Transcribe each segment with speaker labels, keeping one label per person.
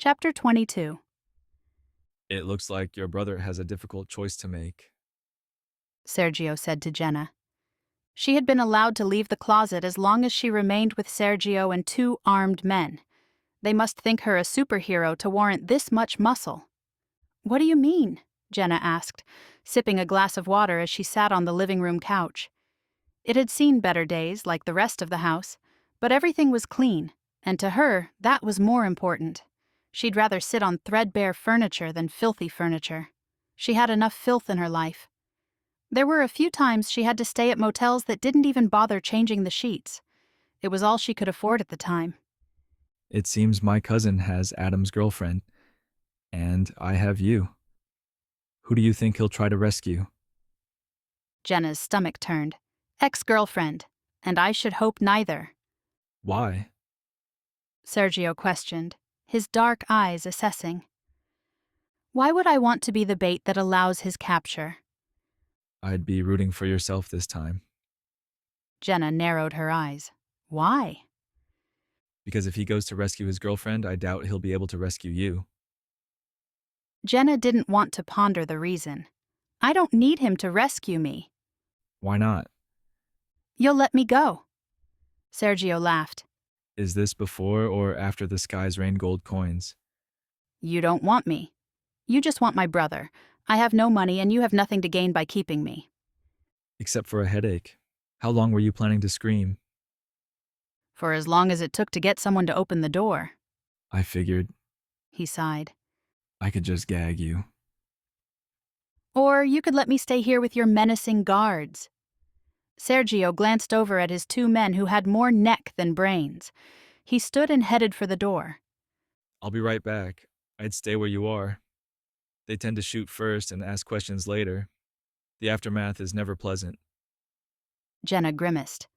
Speaker 1: Chapter 22.
Speaker 2: It looks like your brother has a difficult choice to make.
Speaker 1: Sergio said to Jenna. She had been allowed to leave the closet as long as she remained with Sergio and two armed men. They must think her a superhero to warrant this much muscle. What do you mean? Jenna asked, sipping a glass of water as she sat on the living room couch. It had seen better days, like the rest of the house, but everything was clean, and to her, that was more important. She'd rather sit on threadbare furniture than filthy furniture. She had enough filth in her life. There were a few times she had to stay at motels that didn't even bother changing the sheets. It was all she could afford at the time.
Speaker 2: It seems my cousin has Adam's girlfriend, and I have you. Who do you think he'll try to rescue?
Speaker 1: Jenna's stomach turned. Ex-girlfriend. And I should hope neither.
Speaker 2: Why?
Speaker 1: Sergio questioned, his dark eyes assessing. Why would I want to be the bait that allows his capture?
Speaker 2: I'd be rooting for yourself this time.
Speaker 1: Jenna narrowed her eyes. Why?
Speaker 2: Because if he goes to rescue his girlfriend, I doubt he'll be able to rescue you.
Speaker 1: Jenna didn't want to ponder the reason. I don't need him to rescue me.
Speaker 2: Why not?
Speaker 1: You'll let me go. Sergio laughed.
Speaker 2: Is this before or after the skies rain gold coins?
Speaker 1: You don't want me. You just want my brother. I have no money and you have nothing to gain by keeping me.
Speaker 2: Except for a headache. How long were you planning to scream?
Speaker 1: For as long as it took to get someone to open the door.
Speaker 2: I figured
Speaker 1: He sighed.
Speaker 2: I could just gag you.
Speaker 1: Or you could let me stay here with your menacing guards. Sergio glanced over at his two men who had more neck than brains. He stood and headed for the door.
Speaker 2: I'll be right back. I'd stay where you are. They tend to shoot first and ask questions later. The aftermath is never pleasant.
Speaker 1: Jenna grimaced.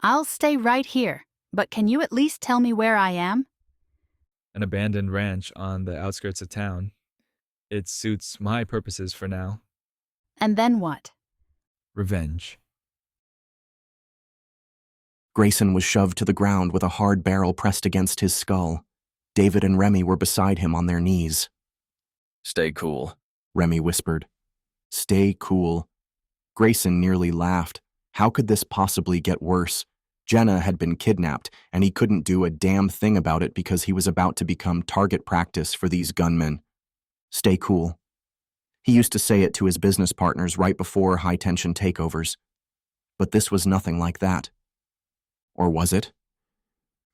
Speaker 1: I'll stay right here, but can you at least tell me where I am?
Speaker 2: An abandoned ranch on the outskirts of town. It suits my purposes for now.
Speaker 1: And then what?
Speaker 2: Revenge.
Speaker 3: Grayson was shoved to the ground with a hard barrel pressed against his skull. David and Remy were beside him on their knees.
Speaker 4: Stay cool,
Speaker 3: Remy whispered. Stay cool. Grayson nearly laughed. How could this possibly get worse? Jenna had been kidnapped, and he couldn't do a damn thing about it because he was about to become target practice for these gunmen. Stay cool. He used to say it to his business partners right before high-tension takeovers. But this was nothing like that. Or was it?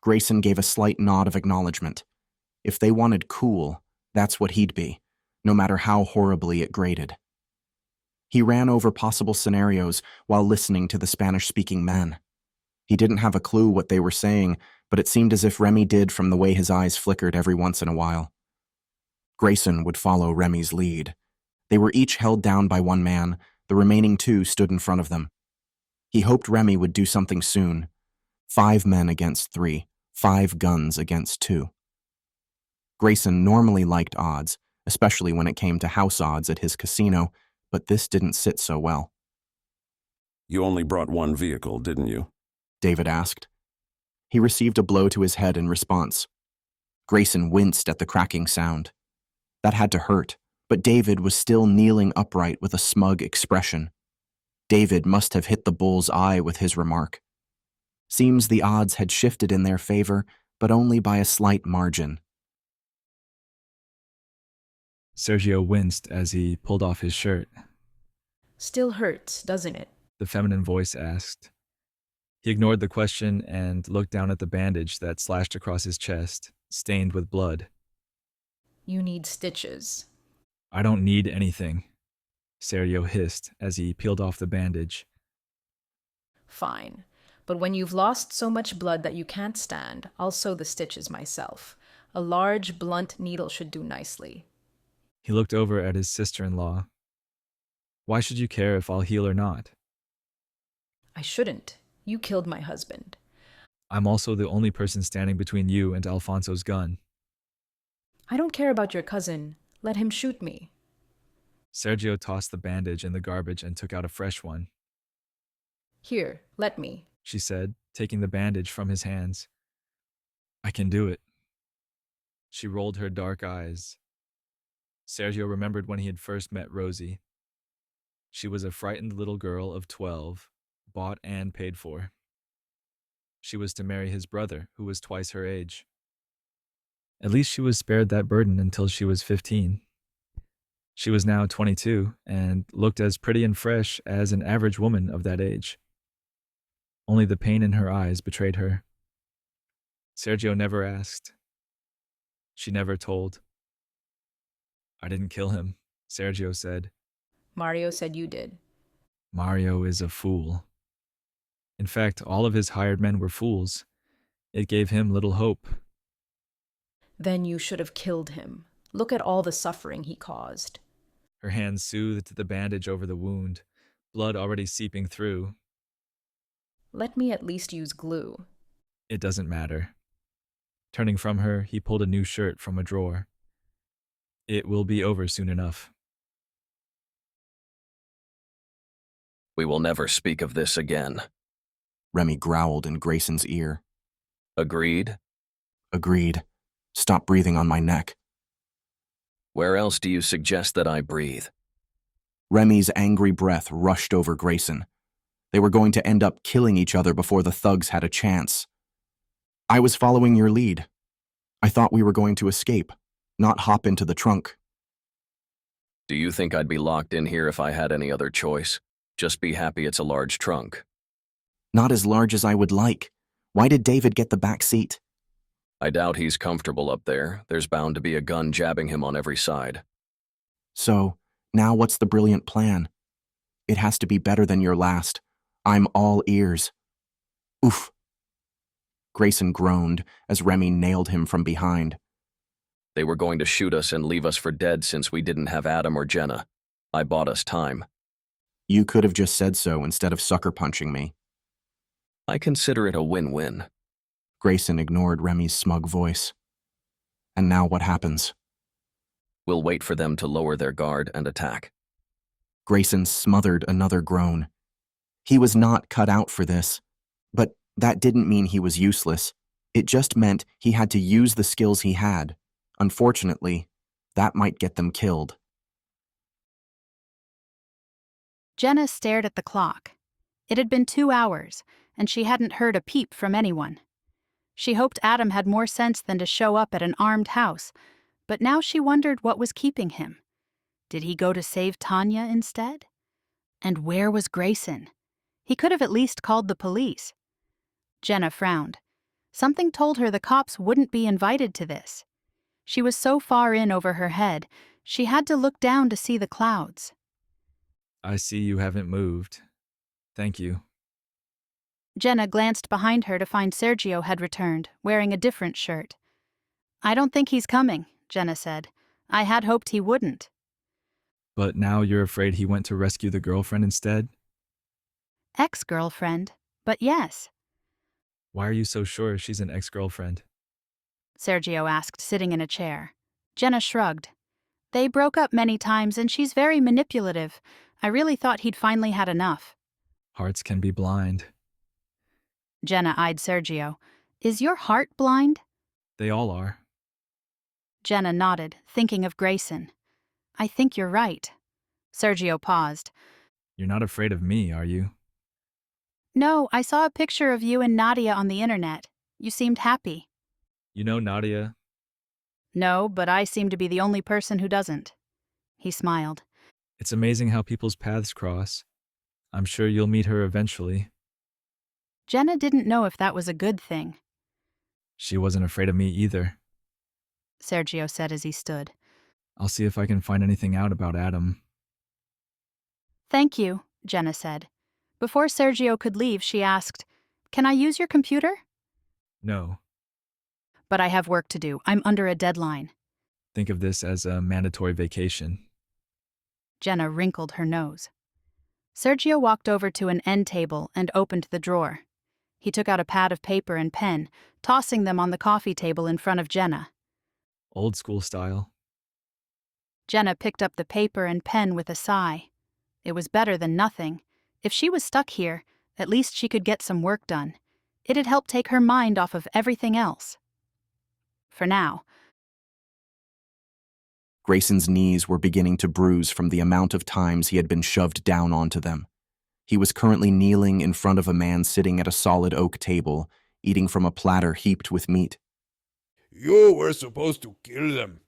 Speaker 3: Grayson gave a slight nod of acknowledgement. If they wanted cool, that's what he'd be, no matter how horribly it grated. He ran over possible scenarios while listening to the Spanish-speaking men. He didn't have a clue what they were saying, but it seemed as if Remy did from the way his eyes flickered every once in a while. Grayson would follow Remy's lead. They were each held down by one man. The remaining two stood in front of them. He hoped Remy would do something soon. 5 men against 3, 5 guns against 2. Grayson normally liked odds, especially when it came to house odds at his casino, but this didn't sit so well.
Speaker 4: You only brought one vehicle, didn't you?
Speaker 3: David asked. He received a blow to his head in response. Grayson winced at the cracking sound. That had to hurt, but David was still kneeling upright with a smug expression. David must have hit the bull's eye with his remark. Seems the odds had shifted in their favor, but only by a slight margin.
Speaker 2: Sergio winced as he pulled off his shirt.
Speaker 5: Still hurts, doesn't it?
Speaker 2: The feminine voice asked. He ignored the question and looked down at the bandage that slashed across his chest, stained with blood.
Speaker 5: You need stitches.
Speaker 2: I don't need anything, Sergio hissed as he peeled off the bandage.
Speaker 5: Fine. But when you've lost so much blood that you can't stand, I'll sew the stitches myself. A large, blunt needle should do nicely.
Speaker 2: He looked over at his sister-in-law. Why should you care if I'll heal or not?
Speaker 5: I shouldn't. You killed my husband.
Speaker 2: I'm also the only person standing between you and Alfonso's gun.
Speaker 5: I don't care about your cousin. Let him shoot me.
Speaker 2: Sergio tossed the bandage in the garbage and took out a fresh one.
Speaker 5: Here, let me.
Speaker 2: She said, taking the bandage from his hands. I can do it. She rolled her dark eyes. Sergio remembered when he had first met Rosie. She was a frightened little girl of 12, bought and paid for. She was to marry his brother, who was twice her age. At least she was spared that burden until she was 15. She was now 22 and looked as pretty and fresh as an average woman of that age. Only the pain in her eyes betrayed her. Sergio never asked. She never told. I didn't kill him, Sergio said.
Speaker 5: Mario said you did.
Speaker 2: Mario is a fool. In fact, all of his hired men were fools. It gave him little hope.
Speaker 5: Then you should have killed him. Look at all the suffering he caused.
Speaker 2: Her hand soothed the bandage over the wound, blood already seeping through.
Speaker 5: Let me at least use glue.
Speaker 2: It doesn't matter. Turning from her, he pulled a new shirt from a drawer. It will be over soon enough.
Speaker 6: We will never speak of this again.
Speaker 3: Remy growled in Grayson's ear.
Speaker 6: Agreed?
Speaker 3: Agreed. Stop breathing on my neck.
Speaker 6: Where else do you suggest that I breathe?
Speaker 3: Remy's angry breath rushed over Grayson. They were going to end up killing each other before the thugs had a chance. I was following your lead. I thought we were going to escape, not hop into the trunk.
Speaker 6: Do you think I'd be locked in here if I had any other choice? Just be happy it's a large trunk.
Speaker 3: Not as large as I would like. Why did David get the back seat?
Speaker 6: I doubt he's comfortable up there. There's bound to be a gun jabbing him on every side.
Speaker 3: So, now what's the brilliant plan? It has to be better than your last. I'm all ears. Oof. Grayson groaned as Remy nailed him from behind.
Speaker 6: They were going to shoot us and leave us for dead since we didn't have Adam or Jenna. I bought us time.
Speaker 3: You could have just said so instead of sucker punching me.
Speaker 6: I consider it a win-win.
Speaker 3: Grayson ignored Remy's smug voice. And now what happens?
Speaker 6: We'll wait for them to lower their guard and attack.
Speaker 3: Grayson smothered another groan. He was not cut out for this. But that didn't mean he was useless. It just meant he had to use the skills he had. Unfortunately, that might get them killed.
Speaker 1: Jenna stared at the clock. It had been 2 hours, and she hadn't heard a peep from anyone. She hoped Adam had more sense than to show up at an armed house, but now she wondered what was keeping him. Did he go to save Tanya instead? And where was Grayson? He could have at least called the police. Jenna frowned. Something told her the cops wouldn't be invited to this. She was so far in over her head, she had to look down to see the clouds.
Speaker 2: I see you haven't moved. Thank you.
Speaker 1: Jenna glanced behind her to find Sergio had returned, wearing a different shirt. I don't think he's coming, Jenna said. I had hoped he wouldn't.
Speaker 2: But now you're afraid he went to rescue the girlfriend instead?
Speaker 1: Ex-girlfriend, but yes.
Speaker 2: Why are you so sure she's an ex-girlfriend?
Speaker 1: Sergio asked, sitting in a chair. Jenna shrugged. They broke up many times and she's very manipulative. I really thought he'd finally had enough.
Speaker 2: Hearts can be blind.
Speaker 1: Jenna eyed Sergio. Is your heart blind?
Speaker 2: They all are.
Speaker 1: Jenna nodded, thinking of Grayson. I think you're right. Sergio paused.
Speaker 2: You're not afraid of me, are you?
Speaker 1: No, I saw a picture of you and Nadia on the internet. You seemed happy.
Speaker 2: You know Nadia?
Speaker 1: No, but I seem to be the only person who doesn't. He smiled.
Speaker 2: It's amazing how people's paths cross. I'm sure you'll meet her eventually.
Speaker 1: Jenna didn't know if that was a good thing.
Speaker 2: She wasn't afraid of me either.
Speaker 1: Sergio said as he stood.
Speaker 2: I'll see if I can find anything out about Adam.
Speaker 1: Thank you, Jenna said. Before Sergio could leave, she asked, Can I use your computer?
Speaker 2: No.
Speaker 1: But I have work to do. I'm under a deadline.
Speaker 2: Think of this as a mandatory vacation.
Speaker 1: Jenna wrinkled her nose. Sergio walked over to an end table and opened the drawer. He took out a pad of paper and pen, tossing them on the coffee table in front of Jenna.
Speaker 2: Old school style.
Speaker 1: Jenna picked up the paper and pen with a sigh. It was better than nothing. If she was stuck here, at least she could get some work done. It'd help take her mind off of everything else. For now,
Speaker 3: Grayson's knees were beginning to bruise from the amount of times he had been shoved down onto them. He was currently kneeling in front of a man sitting at a solid oak table, eating from a platter heaped with meat.
Speaker 7: You were supposed to kill them.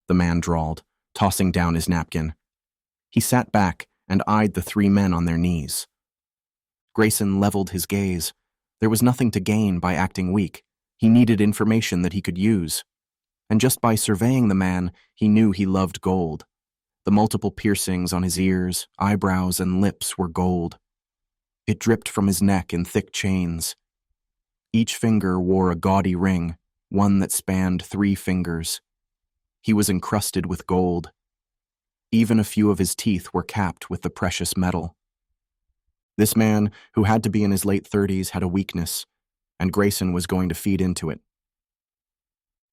Speaker 3: The man drawled, tossing down his napkin. He sat back and eyed the three men on their knees. Grayson leveled his gaze. There was nothing to gain by acting weak. He needed information that he could use. And just by surveying the man, he knew he loved gold. The multiple piercings on his ears, eyebrows, and lips were gold. It dripped from his neck in thick chains. Each finger wore a gaudy ring, one that spanned 3 fingers. He was encrusted with gold. Even a few of his teeth were capped with the precious metal. This man, who had to be in his late 30s, had a weakness, and Grayson was going to feed into it.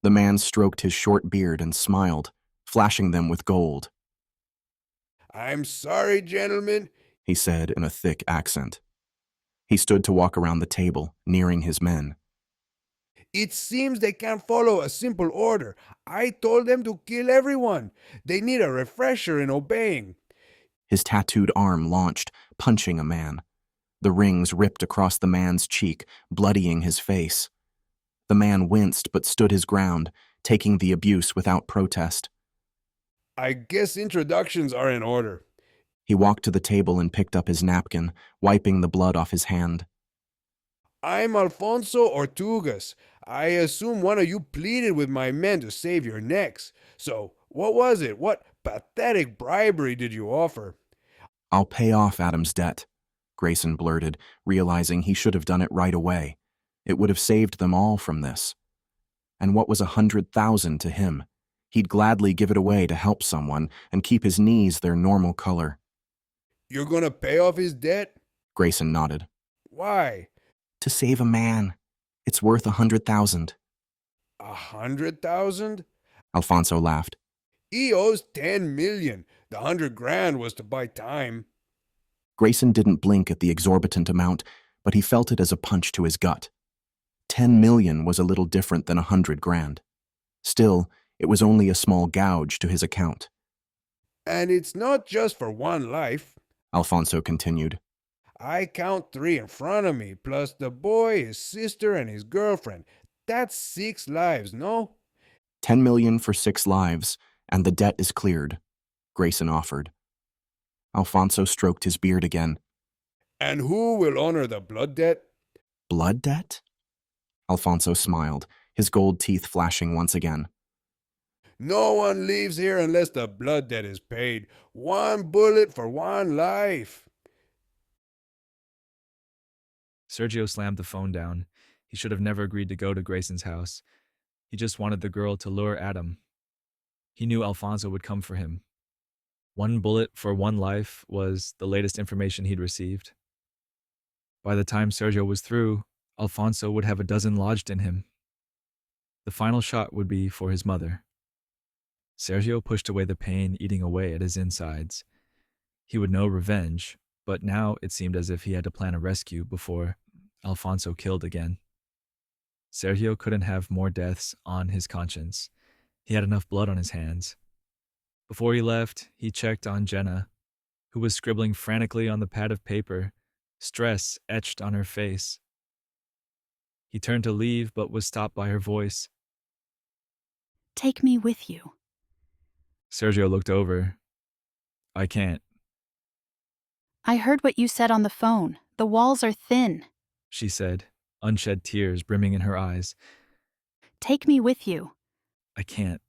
Speaker 3: The man stroked his short beard and smiled, flashing them with gold.
Speaker 7: I'm sorry, gentlemen,
Speaker 3: he said in a thick accent. He stood to walk around the table, nearing his men.
Speaker 7: It seems they can't follow a simple order. I told them to kill everyone. They need a refresher in obeying.
Speaker 3: His tattooed arm launched, punching a man. The rings ripped across the man's cheek, bloodying his face. The man winced but stood his ground, taking the abuse without protest.
Speaker 7: I guess introductions are in order.
Speaker 3: He walked to the table and picked up his napkin, wiping the blood off his hand.
Speaker 7: I'm Alfonso Ortugas. I assume one of you pleaded with my men to save your necks. So, what was it? What pathetic bribery did you offer?
Speaker 3: I'll pay off Adam's debt, Grayson blurted, realizing he should have done it right away. It would have saved them all from this. And what was 100,000 to him? He'd gladly give it away to help someone and keep his knees their normal color.
Speaker 7: You're gonna pay off his debt?
Speaker 3: Grayson nodded.
Speaker 7: Why?
Speaker 3: To save a man. It's worth 100,000.
Speaker 7: 100,000?
Speaker 3: Alfonso laughed.
Speaker 7: He owes 10 million. The 100 grand was to buy time.
Speaker 3: Grayson didn't blink at the exorbitant amount, but he felt it as a punch to his gut. 10 million was a little different than 100 grand. Still, it was only a small gouge to his account.
Speaker 7: And it's not just for one life,
Speaker 3: Alfonso continued.
Speaker 7: I count 3 in front of me, plus the boy, his sister, and his girlfriend. That's 6 lives, no?
Speaker 3: 10 million for 6 lives, and the debt is cleared, Grayson offered. Alfonso stroked his beard again.
Speaker 7: And who will honor the blood debt?
Speaker 3: Blood debt? Alfonso smiled, his gold teeth flashing once again.
Speaker 7: No one leaves here unless the blood debt is paid. 1 bullet for 1 life.
Speaker 2: Sergio slammed the phone down. He should have never agreed to go to Grayson's house. He just wanted the girl to lure Adam. He knew Alfonso would come for him. 1 bullet for 1 life was the latest information he'd received. By the time Sergio was through, Alfonso would have a dozen lodged in him. The final shot would be for his mother. Sergio pushed away the pain eating away at his insides. He would know revenge, but now it seemed as if he had to plan a rescue before Alfonso killed again. Sergio couldn't have more deaths on his conscience. He had enough blood on his hands. Before he left, he checked on Jenna, who was scribbling frantically on the pad of paper, stress etched on her face. He turned to leave, but was stopped by her voice.
Speaker 1: Take me with you.
Speaker 2: Sergio looked over. I can't,
Speaker 1: I heard what you said on the phone. The walls are thin.
Speaker 2: she said, unshed tears brimming in her eyes.
Speaker 1: Take me with you.
Speaker 2: I can't.